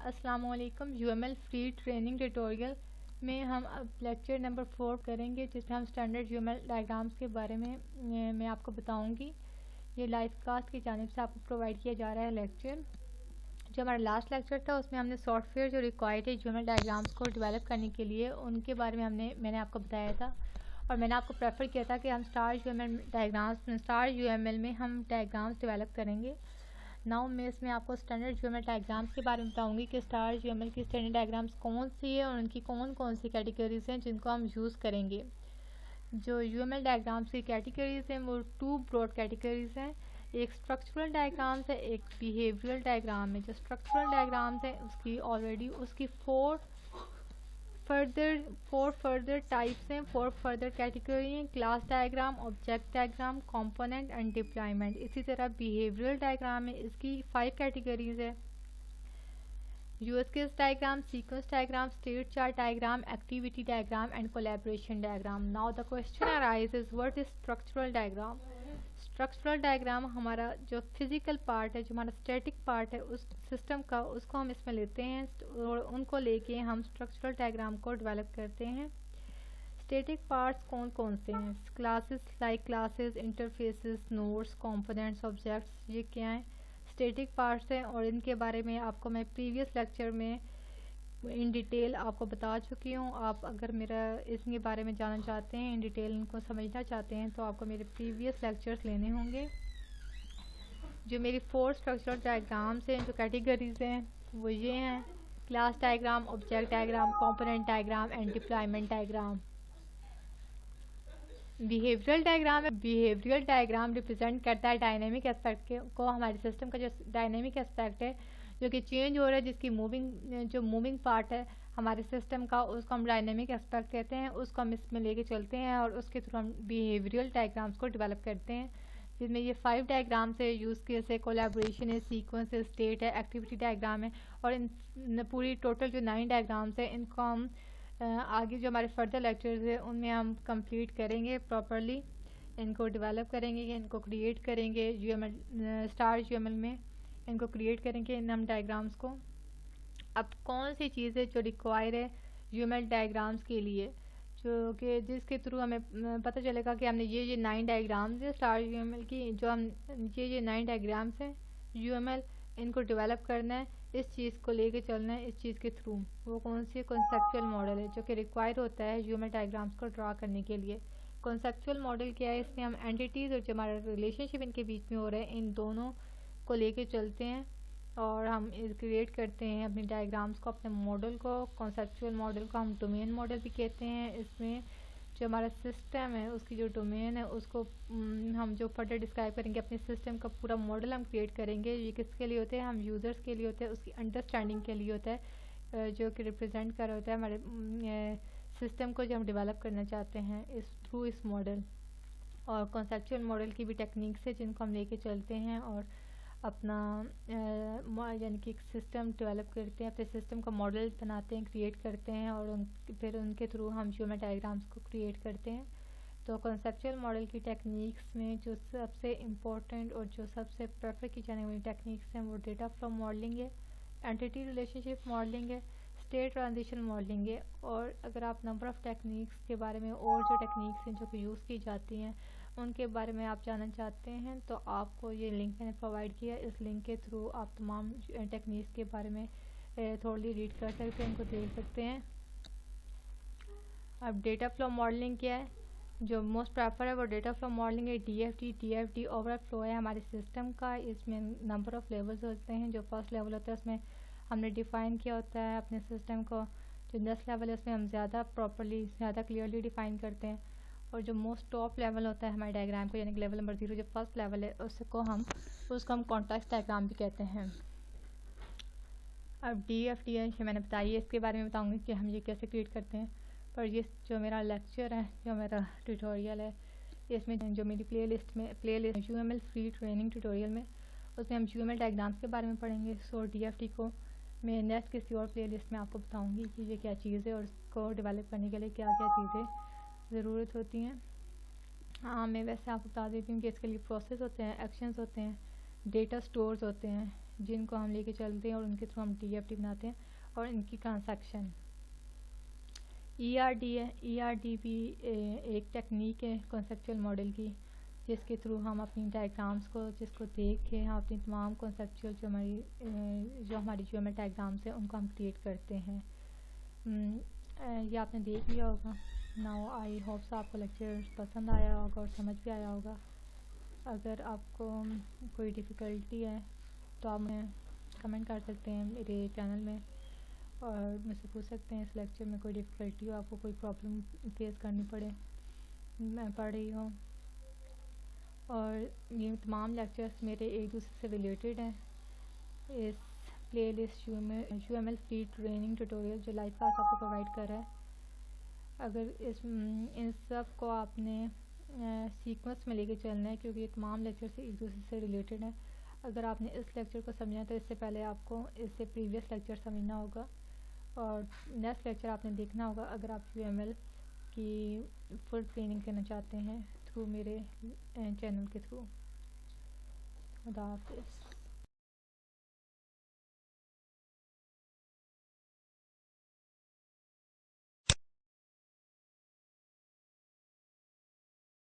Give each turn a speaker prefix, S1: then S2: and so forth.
S1: अस्सलाम वालेकुम। UML free training tutorial में हम अब लेक्चर नंबर 4 करेंगे, जिसमें हम स्टैंडर्ड यूएमएल डायग्राम्स के बारे में मैं आपको बताऊंगी। ये लाइव कास्ट की जानिब से आपको प्रोवाइड किया जा रहा है लेक्चर। जो हमारा लास्ट लेक्चर था उसमें हमने सॉफ्टवेयर जो रिक्वायर्ड है यूएमएल डायग्राम्स को डेवलप करने के लिए उनके बारे में मैंने आपको बताया था, और मैंने आपको प्रेफर किया था कि हम स्टार यूएमएल में हम डायग्राम्स डेवलप करेंगे। नाउ मैं इसमें आपको स्टैंडर्ड यूएमएल डायग्राम्स के बारे में बताऊंगी कि स्टार यूएमएल की स्टैंडर्ड डायग्राम्स कौन सी है और उनकी कौन कौन सी कैटेगरीज हैं जिनको हम यूज़ करेंगे। जो यूएमएल डायग्राम्स की कैटेगरीज हैं वो 2 ब्रॉड कैटेगरीज हैं। एक स्ट्रक्चरल डायग्राम्स है, एक बिहेवियरल डायग्राम है। जो स्ट्रक्चरल डायग्राम्स है उसकी 4 फर्दर टाइप्स हैं, 4 फर्दर कैटेगरी हैं: class diagram, object diagram, component and deployment. इसी तरह बिहेवियरल डायग्राम है, इसकी 5 कैटेगरीज है: use case diagram, sequence diagram, state chart diagram, activity diagram and collaboration diagram. Now the question arises, what is structural diagram. Structural diagram हमारा जो physical part है, जो हमारा स्टैटिक पार्ट है उस सिस्टम का, उसको हम इसमें लेते हैं और उनको लेके हम स्ट्रक्चरल डायग्राम को डेवलप करते हैं। स्टैटिक पार्ट्स कौन कौन से हैं? Classes, like classes, interfaces, nodes, components, objects, ये क्या हैं? स्टैटिक पार्ट्स हैं, और इनके बारे में आपको मैं प्रीवियस लेक्चर में इन डिटेल आपको बता चुकी हूँ। आप अगर मेरा इसके बारे में जानना चाहते हैं, इन डिटेल इनको समझना चाहते हैं, तो आपको मेरे प्रीवियस लेक्चर्स लेने होंगे। जो मेरी 4 स्ट्रक्चरल डायग्राम्स हैं, जो कैटेगरीज हैं, वो ये हैं: class diagram, object diagram, component diagram and deployment diagram. Behavioural diagram है, बिहेवियरल डायग्राम रिप्रेजेंट करता है डायनेमिक एस्पेक्ट को। हमारे सिस्टम का जो डायनेमिक एस्पेक्ट है जो कि चेंज हो रहा है, जिसकी मूविंग पार्ट है हमारे सिस्टम का, उसको हम डायनेमिक एस्पेक्ट कहते हैं। उसको हम इसमें लेके चलते हैं और उसके थ्रू हम बिहेवियरल डायग्राम्स को डेवलप करते हैं, जिसमें ये 5 डायग्राम्स है: यूज केस है, कोलैबोरेशन है, सीक्वेंस है, स्टेट है, एक्टिविटी डायग्राम है। और इन पूरी टोटल जो 9 डायग्राम्स है, इनको हम आगे जो हमारे फर्दर लेक्चर्स है उनमें हम कंप्लीट करेंगे, प्रॉपरली इनको डेवलप करेंगे, इनको क्रिएट करेंगे यूएमएल स्टार यूएमएल में, इनको क्रिएट करेंगे इन हम डायग्राम्स को। अब कौन सी चीज़ें जो रिक्वायर है यूएमएल डायग्राम्स के लिए, जो कि जिसके थ्रू हमें पता चलेगा कि हमने ये 9 डायग्राम्स है स्टार यूएमएल की, जो हम ये 9 डायग्राम्स हैं यूएमएल, इनको डेवलप करना है, इस चीज़ को लेके चलना है, इस चीज़ के थ्रू। वो कौन सी कॉन्सेप्चुअल मॉडल है जो कि रिक्वायर होता है यूएमएल डायग्राम्स को ड्रा करने के लिए। कॉन्सेप्चुअल मॉडल क्या है? इसमें हम एंटिटीज़ और जो हमारा रिलेशनशिप इनके बीच में हो रहा है, इन दोनों को लेके चलते हैं और हम क्रिएट करते हैं अपने डायग्राम्स को, अपने मॉडल को। कॉन्सेप्चुअल मॉडल को हम डोमेन मॉडल भी कहते हैं। इसमें जो हमारा सिस्टम है उसकी जो डोमेन है उसको हम जो फर्दर डिस्क्राइब करेंगे, अपने सिस्टम का पूरा मॉडल हम क्रिएट करेंगे। ये किसके लिए होते हैं? हम यूज़र्स के लिए होते हैं, उसकी अंडरस्टैंडिंग के लिए होता है, जो कि रिप्रेजेंट कर रहा होता है हमारे सिस्टम को जो हम डेवलप करना चाहते हैं इस मॉडल। और कॉन्सेप्चुअल मॉडल की भी टेक्निक्स है जिनको हम लेके चलते हैं और अपना यानी कि एक सिस्टम डेवलप करते हैं, अपने सिस्टम का मॉडल बनाते हैं, क्रिएट करते हैं, और फिर उनके थ्रू हम यूएमएल डायग्राम्स को क्रिएट करते हैं। तो कॉन्सेप्चुअल मॉडल की टेक्निक्स में जो सबसे इम्पोर्टेंट और जो सबसे प्रेफर की जाने वाली टेक्निक्स हैं वो डेटा फ्लो मॉडलिंग है, एंटिटी रिलेशनशिप मॉडलिंग है, स्टेट ट्रांजिशन मॉडलिंग है। और अगर आप नंबर ऑफ़ टेक्निक्स के बारे में और जो टेक्निक्स हैं जो कि यूज़ की जाती हैं उनके बारे में आप जानना चाहते हैं, तो आपको ये लिंक मैंने प्रोवाइड किया। इस लिंक के थ्रू आप तमाम टेक्निक्स के बारे में थोड़ी रीड कर सकते हैं, इनको देख सकते हैं। अब डेटा फ्लो मॉडलिंग क्या है? जो मोस्ट प्रेफर है वो डेटा फ्लो मॉडलिंग है। डीएफडी ओवरऑल फ्लो है हमारे सिस्टम का। इसमें नंबर ऑफ़ लेवल्स होते हैं। जो फर्स्ट लेवल होता है उसमें हमने डिफ़ाइन किया होता है अपने सिस्टम को। जो नेक्स्ट लेवल है उसमें हम ज़्यादा प्रॉपरली, ज़्यादा क्लियरली डिफ़ाइन करते हैं। और जो मोस्ट टॉप लेवल होता है हमारे डायग्राम को, यानी कि लेवल नंबर 0 जो फर्स्ट लेवल है, उसको हम कॉन्टेक्स्ट डायग्राम भी कहते हैं। अब डीएफडी है मैंने बताइए, इसके बारे में बताऊंगी कि हम ये कैसे क्रिएट करते हैं। पर ये जो मेरा लेक्चर है, जो मेरा ट्यूटोरियल है, इसमें जो मेरी playlist UML free training tutorial में, उसमें हम यूएमएल डायग्राम्स के बारे में पढ़ेंगे। सो डीएफडी को मैं नेक्स्ट किसी और प्लेलिस्ट में आपको बताऊँगी कि ये क्या चीज़ है और इसको डेवलप करने के लिए क्या क्या चीज़ें ज़रूरत होती हैं। हाँ, मैं वैसे आपको बता देती हूँ कि इसके लिए प्रोसेस होते हैं, एक्शंस होते हैं, डेटा स्टोर्स होते हैं, जिनको हम लेके चलते हैं और उनके थ्रू हम TFT बनाते हैं, और इनकी ट्रांसैक्शन। ERD है, ERD भी एक टेक्निक है कॉन्सेप्चुअल मॉडल की, जिसके थ्रू हम अपनी डायग्राम्स को जिसको देख के हम अपनी तमाम कॉन्सेप्चुअल जो हमारी GML डायग्राम्स हैं उनको हम क्रिएट करते हैं। ये आपने देख लिया होगा। नाउ आई होप्स आपको लेक्चर पसंद आया होगा और समझ भी आया होगा। अगर आपको कोई डिफ़िकल्टी है तो आप मुझे कमेंट कर सकते हैं मेरे चैनल में, और मुझसे पूछ सकते हैं इस लेक्चर में कोई डिफ़िकल्टी हो, आपको कोई प्रॉब्लम फेस करनी पड़े, मैं पढ़ रही हूँ। और ये तमाम लेक्चर्स मेरे एक दूसरे से रिलेटेड हैं। इस playlist UML free training tutorial जो लाइव क्लास आपको प्रोवाइड कर रहा है, अगर इन सब को आपने सीक्वेंस में लेके चलना है, क्योंकि ये तमाम लेक्चर से एक दूसरे से रिलेटेड है। अगर आपने इस लेक्चर को समझना है तो इससे पहले आपको इससे प्रीवियस लेक्चर समझना होगा, और नेक्स्ट लेक्चर आपने देखना होगा अगर आप UML की फुल ट्रेनिंग करना चाहते हैं थ्रू मेरे चैनल के थ्रू। खुदा हाफिज़।